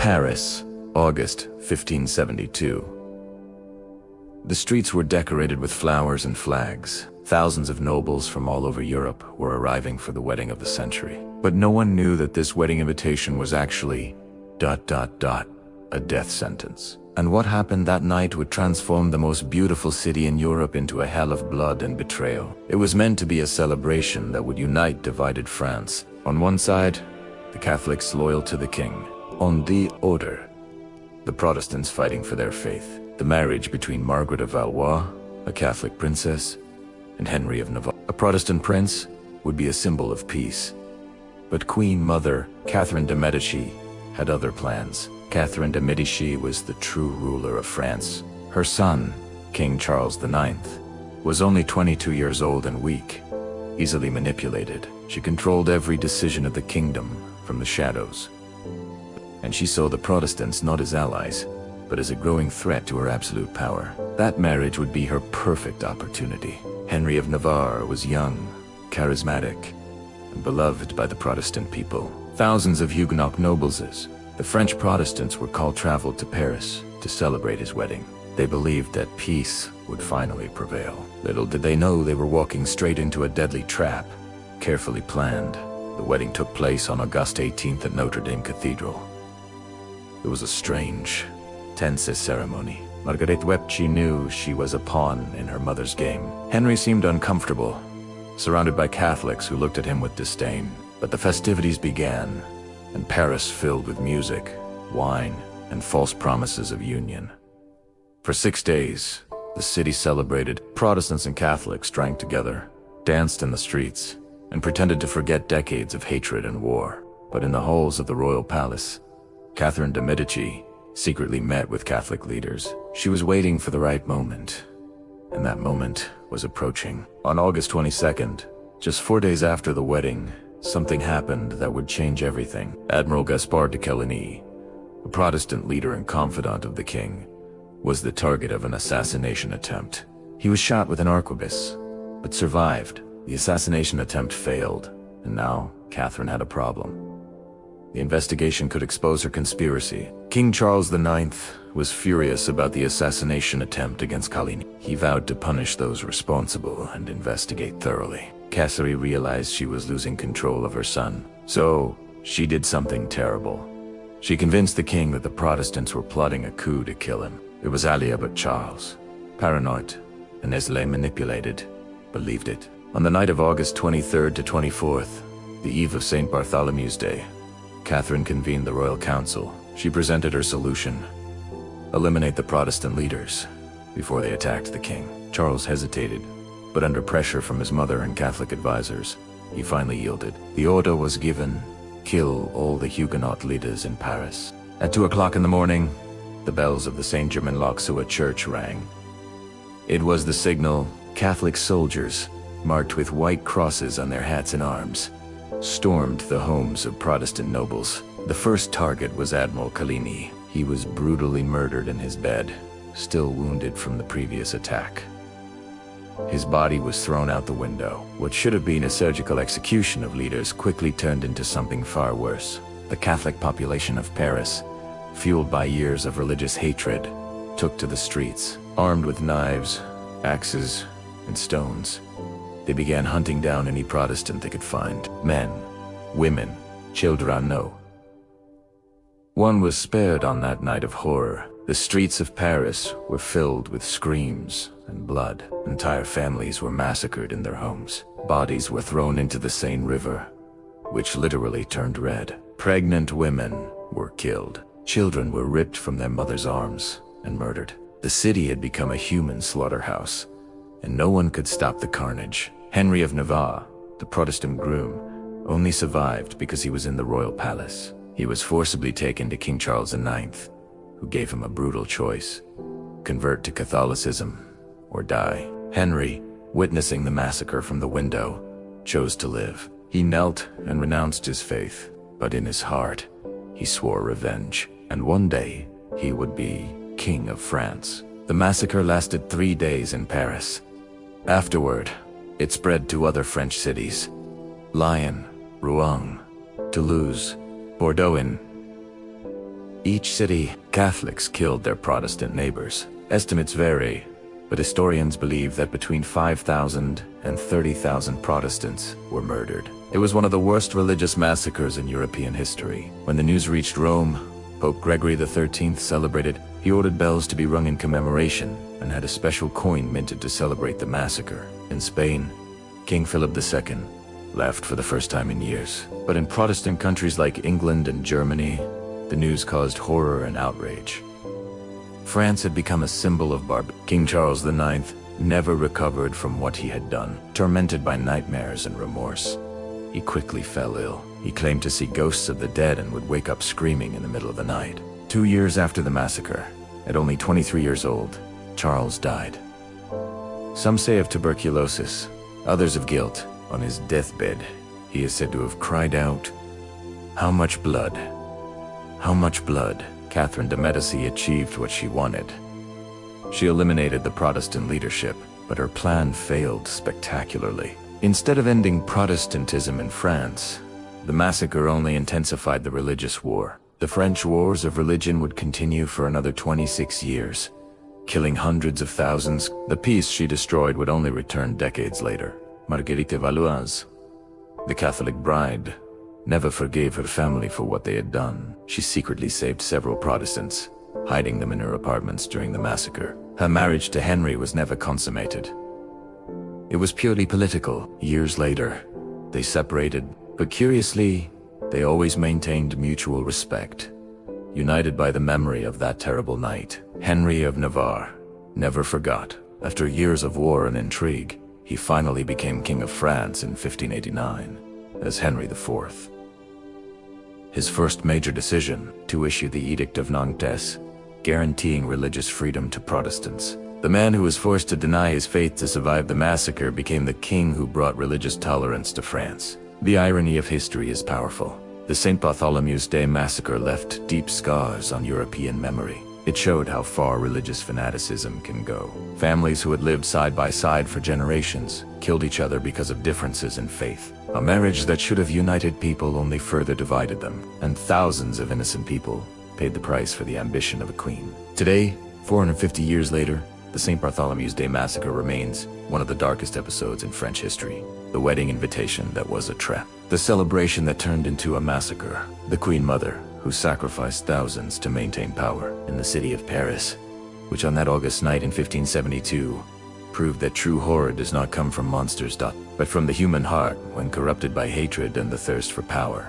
Paris, August 1572. The streets were decorated with flowers and flags. Thousands of nobles from all over Europe were arriving for the wedding of the century. But no one knew that this wedding invitation was actually ... a death sentence. And what happened that night would transform the most beautiful city in Europe into a hell of blood and betrayal. It was meant to be a celebration that would unite divided France. On one side, the Catholics loyal to the king. On the other, the Protestants fighting for their faith. The marriage between Margaret of Valois, a Catholic princess, and Henry of Navarre, a Protestant prince, would be a symbol of peace. But Queen Mother Catherine de' Medici had other plans. Catherine de' Medici was the true ruler of France. Her son, King Charles IX, was only 22 years old and weak, easily manipulated. She controlled every decision of the kingdom from the shadows. And she saw the Protestants not as allies, but as a growing threat to her absolute power. That marriage would be her perfect opportunity. Henry of Navarre was young, charismatic, and beloved by the Protestant people. Thousands of Huguenot nobles, the French Protestants, were called traveled to Paris to celebrate his wedding. They believed that peace would finally prevail. Little did they know they were walking straight into a deadly trap, carefully planned. The wedding took place on August 18th at Notre Dame Cathedral. It was a strange, tense ceremony. Marguerite wept. She knew she was a pawn in her mother's game. Henry seemed uncomfortable, surrounded by Catholics who looked at him with disdain. But the festivities began, and Paris filled with music, wine, and false promises of union. For 6 days, the city celebrated. Protestants and Catholics drank together, danced in the streets, and pretended to forget decades of hatred and war. But in the halls of the royal palace, Catherine de' Medici secretly met with Catholic leaders. She was waiting for the right moment, and that moment was approaching. On August 22nd, just 4 days after the wedding, something happened that would change everything. Admiral Gaspard de Coligny, a Protestant leader and confidant of the king, was the target of an assassination attempt. He was shot with an arquebus, but survived. The assassination attempt failed, and now Catherine had a problem. The investigation could expose her conspiracy. King Charles IX was furious about the assassination attempt against Coligny. He vowed to punish those responsible and investigate thoroughly. Catherine realized she was losing control of her son, so she did something terrible. She convinced the king that the Protestants were plotting a coup to kill him. It was Alia, but Charles, paranoid and easily manipulated, believed it. On the night of August 23rd to 24th, the eve of St. Bartholomew's Day, Catherine convened the royal council. She presented her solution: eliminate the Protestant leaders before they attacked the king. Charles hesitated, but under pressure from his mother and Catholic advisors, he finally yielded. The order was given: kill all the Huguenot leaders in Paris. At 2 o'clock in the morning, the bells of the St. Germain-l'Auxerrois church rang. It was the signal. Catholic soldiers, marked with white crosses on their hats and arms, stormed the homes of Protestant nobles. The first target was Admiral Coligny. He was brutally murdered in his bed, still wounded from the previous attack. His body was thrown out the window. What should have been a surgical execution of leaders quickly turned into something far worse. The Catholic population of Paris, fueled by years of religious hatred, took to the streets. Armed with knives, axes, and stones, they began hunting down any Protestant they could find. Men, women, children, no one was spared on that night of horror. The streets of Paris were filled with screams and blood. Entire families were massacred in their homes. Bodies were thrown into the Seine River, which literally turned red. Pregnant women were killed. Children were ripped from their mothers' arms and murdered. The city had become a human slaughterhouse, and no one could stop the carnage. Henry of Navarre, the Protestant groom, only survived because he was in the royal palace. He was forcibly taken to King Charles IX, who gave him a brutal choice: convert to Catholicism or die. Henry, witnessing the massacre from the window, chose to live. He knelt and renounced his faith, but in his heart, he swore revenge. And one day, he would be King of France. The massacre lasted 3 days in Paris. Afterward, it spread to other French cities: Lyon, Rouen, Toulouse, Bordeaux. In Each city, Catholics killed their Protestant neighbors. Estimates vary, but historians believe that between 5,000 and 30,000 Protestants were murdered. It was one of the worst religious massacres in European history. When the news reached Rome, Pope Gregory XIII celebrated. He ordered bells to be rung in commemoration and had a special coin minted to celebrate the massacre. In Spain, King Philip II laughed for the first time in years. But in Protestant countries like England and Germany, the news caused horror and outrage. France had become a symbol of barbarism. King Charles IX never recovered from what he had done. Tormented by nightmares and remorse, he quickly fell ill. He claimed to see ghosts of the dead and would wake up screaming in the middle of the night. 2 years after the massacre, at only 23 years old, Charles died. Some say of tuberculosis, others of guilt. On his deathbed, he is said to have cried out, "How much blood? How much blood?" Catherine de' Medici achieved what she wanted. She eliminated the Protestant leadership, but her plan failed spectacularly. Instead of ending Protestantism in France, the massacre only intensified the religious war. The French wars of religion would continue for another 26 years, killing hundreds of thousands. The peace she destroyed would only return decades later. Marguerite Valois, the Catholic bride, never forgave her family for what they had done. She secretly saved several Protestants, hiding them in her apartments during the massacre. Her marriage to Henry was never consummated. It was purely political. Years later, they separated, but curiously, they always maintained mutual respect, united by the memory of that terrible night. Henry of Navarre never forgot. After years of war and intrigue, he finally became King of France in 1589 as Henry IV. His first major decision, to issue the Edict of Nantes, guaranteeing religious freedom to Protestants. The man who was forced to deny his faith to survive the massacre became the king who brought religious tolerance to France. The irony of history is powerful. The St. Bartholomew's Day massacre left deep scars on European memory. It showed how far religious fanaticism can go. Families who had lived side by side for generations killed each other because of differences in faith. A marriage that should have united people only further divided them, and thousands of innocent people paid the price for the ambition of a queen. Today, 450 years later, the St. Bartholomew's Day massacre remains one of the darkest episodes in French history. The wedding invitation that was a trap. The celebration that turned into a massacre. The Queen Mother, who sacrificed thousands to maintain power. In the city of Paris, which on that August night in 1572, proved that true horror does not come from monsters, but from the human heart when corrupted by hatred and the thirst for power.